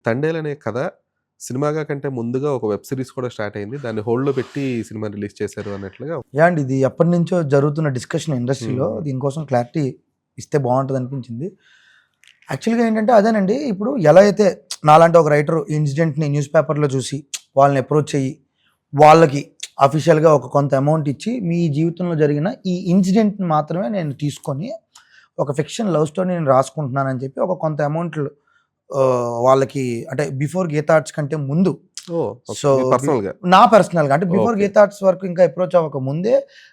'తండేల్' అనే కథ సినిమాగా కంటే ముందుగా ఒక వెబ్ సీరీస్ కూడా స్టార్ట్ అయింది. దాన్ని హోల్డ్‌లో పెట్టి సినిమా రిలీజ్ చేశారు అన్నట్లుగా. అండి ఇది ఎప్పటినుంచో జరుగుతున్న డిస్కషన్ ఇండస్ట్రీలో. హ్మ్. దీనికోసం క్లారిటీ ఇస్తే బాగుంటదనిపించింది. యాక్చువల్‌గా ఏంటంటే అదేనండి. ఇప్పుడు ఎలా అయితే నాలాంటి ఒక రైటర్ ఈ ఇన్సిడెంట్‌ని న్యూస్ పేపర్‌లో చూసి వాళ్ళని అప్రోచ్ అయ్యి, వాళ్ళకి అఫీషియల్‌గా ఒక కొంత అమౌంట్ ఇచ్చి, మీ జీవితంలో జరిగిన ఈ ఇన్సిడెంట్‌ని మాత్రమే నేను తీసుకొని ఒక ఫిక్షన్ లవ్ స్టోరీ నేను రాసుకుంటున్నానని చెప్పి ఒక కొంత అమౌంట్లు వాళ్ళకి అంటే బిఫోర్ గీతా ఆర్ట్స్ కంటే ముందు. ఓహ్! సో మీ పర్సనల్‌గా. నా పర్సనల్‌గా అంటే బిఫోర్ ఓకే. గీతా ఆర్ట్స్ వరకు ఇంకా అప్రోచ్ అవ్వక ముందే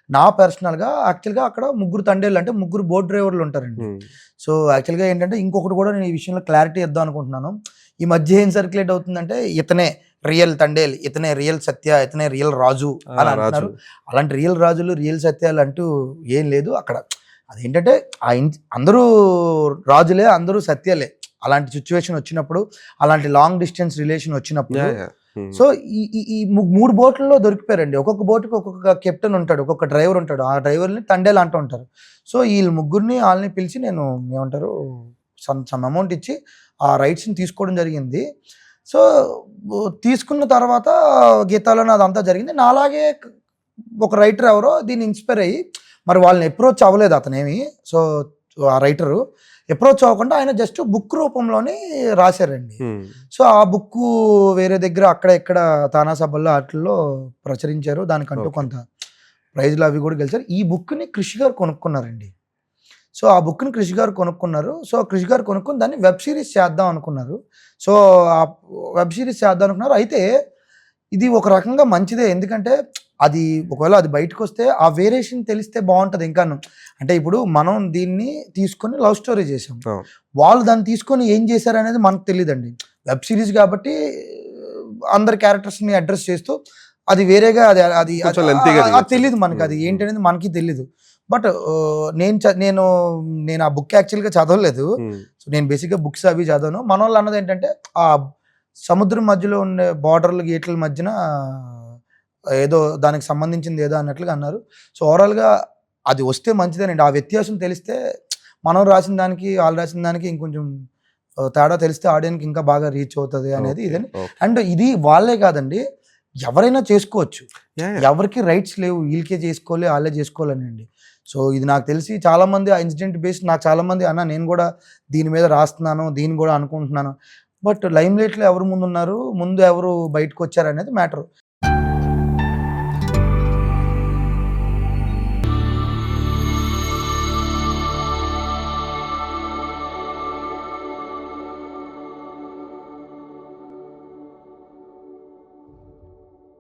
నా పర్సనల్‌గా యాక్చువల్‌గా అక్కడ ముగ్గురు తండేళ్ళు అంటే ముగ్గురు బోట్ డ్రైవర్లు ఉంటారండి. హ్మ్. సో యాక్చువల్‌గా ఏంటంటే ఇంకొకటి కూడా నేను ఈ విషయంలో క్లారిటీ ఇద్దాం అనుకుంటున్నాను. ఈ మధ్య ఏం సర్క్యులేట్ అవుతుందంటే ఇతనే రియల్ తండేల్, ఇతనే రియల్ సత్య, ఇతనే రియల్ రాజు అని అంటున్నారు. 'రాజు.' అలాంటి రియల్ రాజులు, రియల్ సత్యాలు అంటూ ఏం లేదు అక్కడ. అదేంటంటే అందరూ రాజులే, అందరూ సత్యాలే. అలాంటి సిట్యుయేషన్ వచ్చినప్పుడు, అలాంటి లాంగ్ డిస్టెన్స్ రిలేషన్ వచ్చినప్పుడు యాహ్! యాహ్! హ్మ్. సో ఈ ఈ ఈ 3 బోట్లలో దొరికిపోయారండి. ఒక్కొక్క బోట్‌కి ఒక్కొక్క కెప్టెన్ ఉంటాడు. ఒక్కొక్క డ్రైవర్ ఉంటాడు. ఆ డ్రైవర్‌ని తండేలు అంటూ ఉంటారు. సో ఈళ్ళు ముగ్గురిని ఆళ్ళని పిలిచి నేను ఏమంటారు సమ్ అమౌంట్ ఇచ్చి ఆ రైట్స్‌ని తీసుకోవడం జరిగింది. సో తీసుకున్న తర్వాత గీతాలోనే అదంతా జరిగింది. నాలాగే ఒక రైటర్ ఎవరో దీన్ని ఇన్‌స్పైర్ అయ్యి మరి వాళ్ళని అప్రోచ్ అవ్వలేదు అతనేమి. సో ఆ రైటరు అప్రోచ్ అవ్వకుండా ఆయన జస్ట్ బుక్ రూపంలోనే రాశారండి. హ్మ్. సో ఆ బుక్కు వేరే దగ్గర అక్కడ ఇక్కడ తానా సభల్లో ఆటిల్లో ప్రచురించారు. దానికంటూ ఓకే. కొంత ప్రైజ్‌లు అవి కూడా గెలిచారు. ఈ బుక్‌ని కృషి గారు కొనుక్కున్నారండి. సో ఆ బుక్‌ని కృషి గారు కొనుక్కున్నారు. సో కృషి గారు కొనుక్కొని దాన్ని వెబ్ సీరీస్ చేద్దాం అనుకున్నారు. సో ఆ వెబ్ సీరీస్ చేద్దాం అనుకున్నారు. అయితే ఇది ఒక రకంగా మంచిదే. ఎందుకంటే అది ఒకవేళ అది బయటకొస్తే ఆ వేరియేషన్ తెలిస్తే బావుంటది ఇంకాను. అంటే ఇప్పుడు మనం దీన్ని తీసుకొని లవ్ స్టోరీ చేసాం. అవును. వాళ్ళు దాన్ని తీసుకొని ఏం చేశారనేది మనకు తెలీదండి. వెబ్ సీరీస్ కాబట్టి అందరి క్యారెక్టర్స్‌ని అడ్రెస్ చేస్తూ అది వేరేగా అది అది కొంచెం లెంతీగా అది తీయొచ్చు. తెలీదు మనకి. హ్మ్. అది హ్మ్. ఏంటనేది మనకి తెలీదు. బట్ నేను నేను ఆ బుక్ యాక్చువల్‌గా చదవలేదు. హ్మ్. సో నేను బేసిక్‌గా బుక్స్ అవి చదవను. మనోళ్ళు అన్నదేంటంటే ఆ సముద్రం మధ్యలో ఉండే బార్డర్‌లు గీట్ల మధ్యన ఏదో దానికి సంబంధించింది ఏదో అన్నట్లుగా అన్నారు. సో ఓవరాల్‌గా అది వస్తే మంచిదేనండి. ఆ వ్యత్యాసం తెలిస్తే మనం రాసిన దానికి, ఆళ్ళు రాసిన దానికి ఇంకొంచెం తేడా తెలిస్తే ఆడియన్‌కి ఇంకా బాగా రీచ్ అవుతది అనేది ఓకే. ఇదని. ఓకే. అండ్ ఇది వాళ్ళే కాదండి. ఎవరైనా చేసుకోవచ్చు. యాహ్! యాహ్! ఎవరికీ రైట్స్ లేవు. ఈళ్ళకే చేసుకోవాలి, ఆళ్ళే చేసుకోవాలనండి. సో ఇది నాకు తెలిసి చాలామంది ఆ ఇన్సిడెంట్ బేస్డ్ నాకు చాలామంది అన్న నేను గూడా దీని మీద రాస్తున్నాను, దీన్ని గూడా అనుకుంటున్నాను. బట్ లైమ్ లైట్‌లో ఎవరు ముందున్నారు, ముందు ఎవరు బయటకొచ్చారనేది మ్యాటర్.